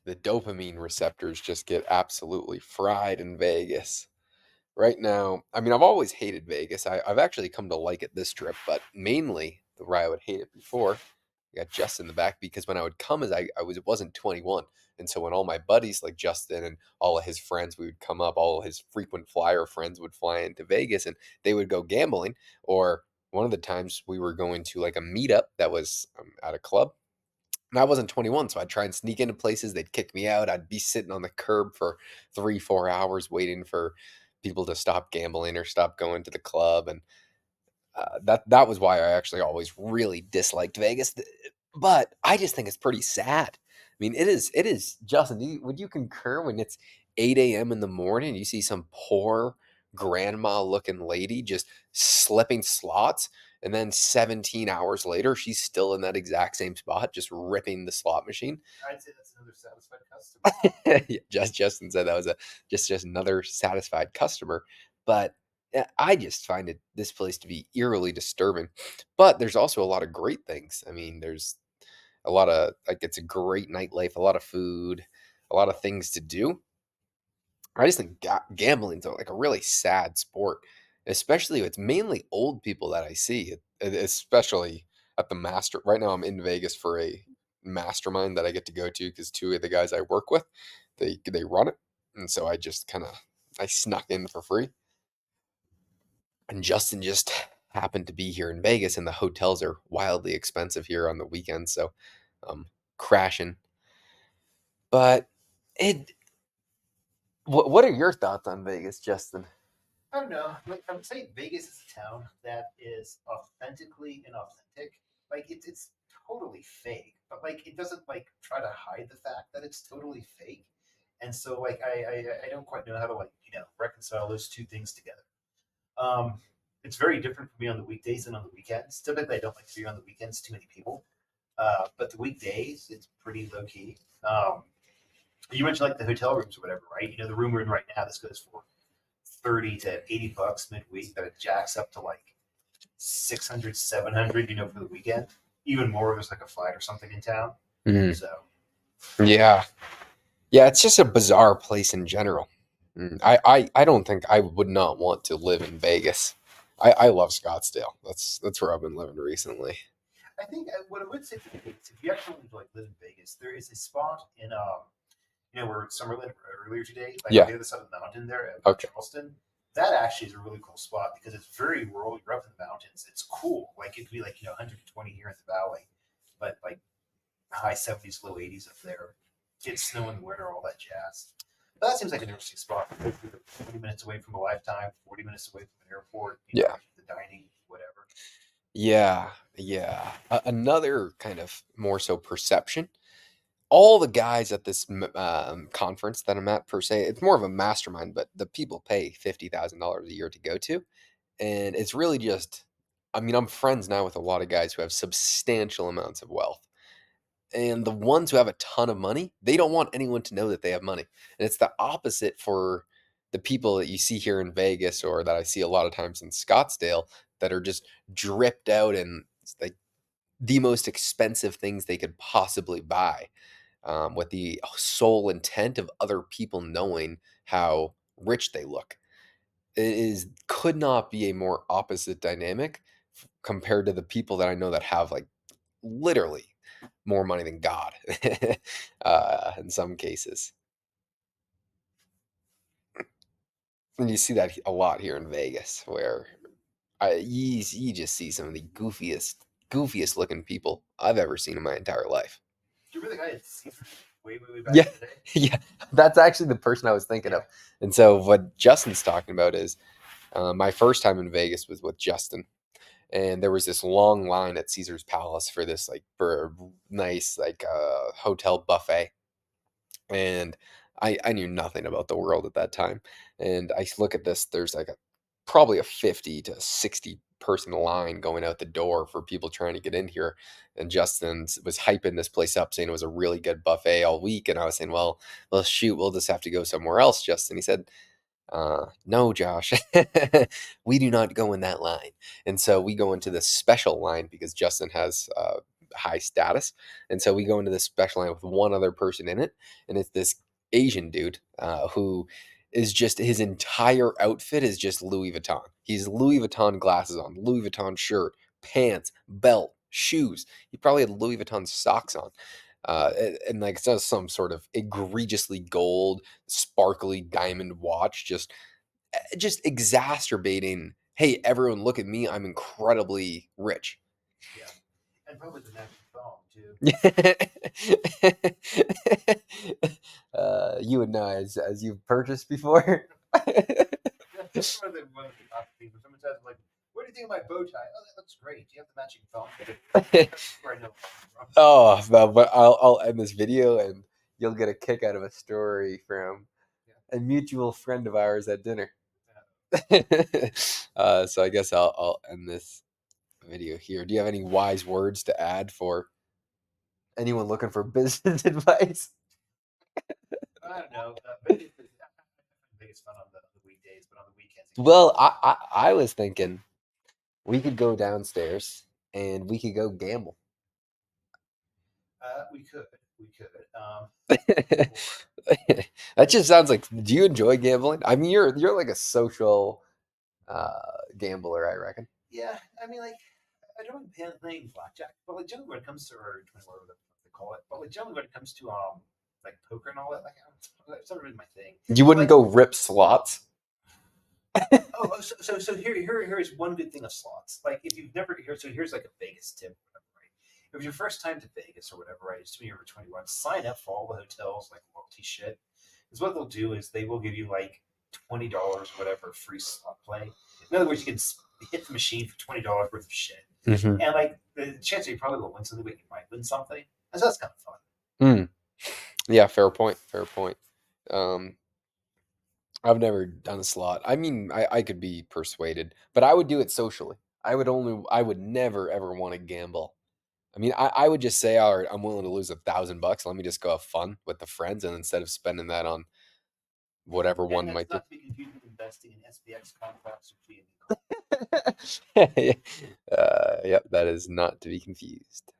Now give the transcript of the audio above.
The dopamine receptors just get absolutely fried in Vegas. Right now, I mean, I've always hated Vegas. I've actually come to like it this trip, but mainly the why I would hate it before. I got Justin in the back because when I would come as I wasn't 21. And so when all my buddies like Justin and all of his friends, we would come up, all of his frequent flyer friends would fly into Vegas and they would go gambling. Or one of the times we were going to like a meetup that was at a club. And I wasn't 21, so I'd try and sneak into places. They'd kick me out. I'd be sitting on the curb for 3, 4 hours waiting for people to stop gambling or stop going to the club. And that was why I actually always really disliked Vegas. But I just think it's pretty sad. I mean, it is. Justin, would you concur when it's 8 a.m. in the morning, you see some poor grandma looking lady just slipping slots, and then 17 hours later, she's still in that exact same spot, just ripping the slot machine? I'd say that's another satisfied customer. Yeah, Justin said that was a just another satisfied customer. But I just find this place to be eerily disturbing. But there's also a lot of great things. I mean, there's a lot of like it's a great nightlife, a lot of food, a lot of things to do. I just think gambling's like a really sad sport, especially it's mainly old people that I see, especially at the master. Right now, I'm in Vegas for a mastermind that I get to go to because two of the guys I work with, they run it, and so I just kind of I snuck in for free, and Justin just happened to be here in Vegas, and the hotels are wildly expensive here on the weekends, so crashing. But it, what are your thoughts on Vegas, Justin? I don't know. Like I would say, Vegas is a town that is authentically inauthentic. Like it's totally fake, but like it doesn't like try to hide the fact that it's totally fake. And so like I don't quite know how to like reconcile those two things together. Um, it's very different for me on the weekdays than on the weekends. Typically, I don't like to be on the weekends. Too many people. But the weekdays, it's pretty low key. You mentioned like the hotel rooms or whatever, right? The room we're in right now, this goes for 30 to 80 bucks midweek, but it jacks up to like 600, 700, for the weekend. Even more if there's like a flight or something in town. Mhm. So, Yeah. Yeah, it's just a bizarre place in general. I don't think I would not want to live in Vegas. I love Scottsdale. That's where I've been living recently. I think what I would say for Vegas, if you actually like live in Vegas, there is a spot in where Summerlin earlier today, like on Yeah. the other side of the mountain there by Okay. Charleston. That actually is a really cool spot because it's very rural. You're up in the mountains. It's cool. Like it could be like 120 here in the valley, but like high 70s, low 80s up there. Get snow in the winter, all that jazz. But that seems like an interesting spot. 20 minutes away from a lifetime, 40 minutes away from an airport, Yeah. the dining, whatever. Yeah. Yeah. Another kind of more so perception. All the guys at this conference that I'm at, per se, it's more of a mastermind, but the people pay $50,000 a year to go to. And it's really just, I mean, I'm friends now with a lot of guys who have substantial amounts of wealth. And the ones who have a ton of money, they don't want anyone to know that they have money. And it's the opposite for the people that you see here in Vegas or that I see a lot of times in Scottsdale that are just dripped out and it's like the most expensive things they could possibly buy, with the sole intent of other people knowing how rich they look. It is could not be a more opposite dynamic compared to the people that I know that have like literally more money than God, in some cases. And you see that a lot here in Vegas, where you just see some of the goofiest looking people I've ever seen in my entire life. Do you remember the guy at Caesars way back Yeah, in the day? yeah, that's actually the person I was thinking Yeah. of. And so what Justin's talking about is my first time in Vegas was with Justin, and there was this long line at Caesar's Palace for this like for a nice like hotel buffet, and I knew nothing about the world at that time, and I look at this. There's like probably a 50 to 60 person line going out the door for people trying to get in here. And Justin was hyping this place up, saying it was a really good buffet all week. And I was saying, well, shoot, we'll just have to go somewhere else, Justin. He said, no, Josh, we do not go in that line. And so we go into this special line because Justin has high status. And so we go into this special line with one other person in it, and it's this Asian dude who is just his entire outfit is just Louis Vuitton. He's Louis Vuitton glasses on, Louis Vuitton shirt, pants, belt, shoes. He probably had Louis Vuitton socks on. And like it's just some sort of egregiously gold, sparkly diamond watch, just exacerbating. Hey, everyone, look at me! I'm incredibly rich. Yeah, and probably the magic phone too. You and I, as you've purchased before. That's one of the top things. When someone says like, "What do you think of my bow tie?" Oh, that looks great. Do you have the matching phone? That's where I know from. Oh, but I'll end this video and you'll get a kick out of a story from a mutual friend of ours at dinner. So I guess I'll end this video here. Do you have any wise words to add for anyone looking for business advice? I don't know. Vegas fun on the weekdays, but on the weekends. Well, I was thinking we could go downstairs and we could go gamble. We could. That just sounds like. Do you enjoy gambling? I mean, you're like a social gambler, I reckon. Yeah, I mean, like I don't mind playing blackjack, but like generally when it comes to or whatever they call it, but like generally when it comes to like poker and all that, like it's not really my thing. You wouldn't Like, go rip slots. So here's one good thing of slots. Like if you've never here's like a Vegas tip, whatever, right? If it's your first time to Vegas or whatever, right? Assuming you're over 21, sign up for all the hotels like loyalty shit. Because what they'll do is they will give you like $20 whatever free slot play. In other words, you can hit the machine for $20 worth of shit, Mm-hmm. and like the chance that you probably will win something, but you might win something. And so that's kind of fun. Mm. Yeah, fair point. Fair point. I've never done a slot. I mean, I could be persuaded, but I would do it socially. I would never ever want to gamble. I mean, I would just say, all right, I'm willing to lose $1,000. Let me just go have fun with the friends, and instead of spending that on whatever And one that's might do. not to be confused with investing in SPX complex or GME. Yep, that is not to be confused.